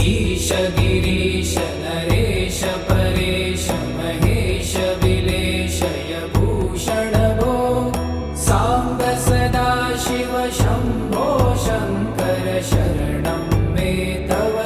ईश गिरीश नरेश परेश महेश विलेशय भूषण भो साम्ब सदा शिव शम्भो शङ्कर शरणं मे तव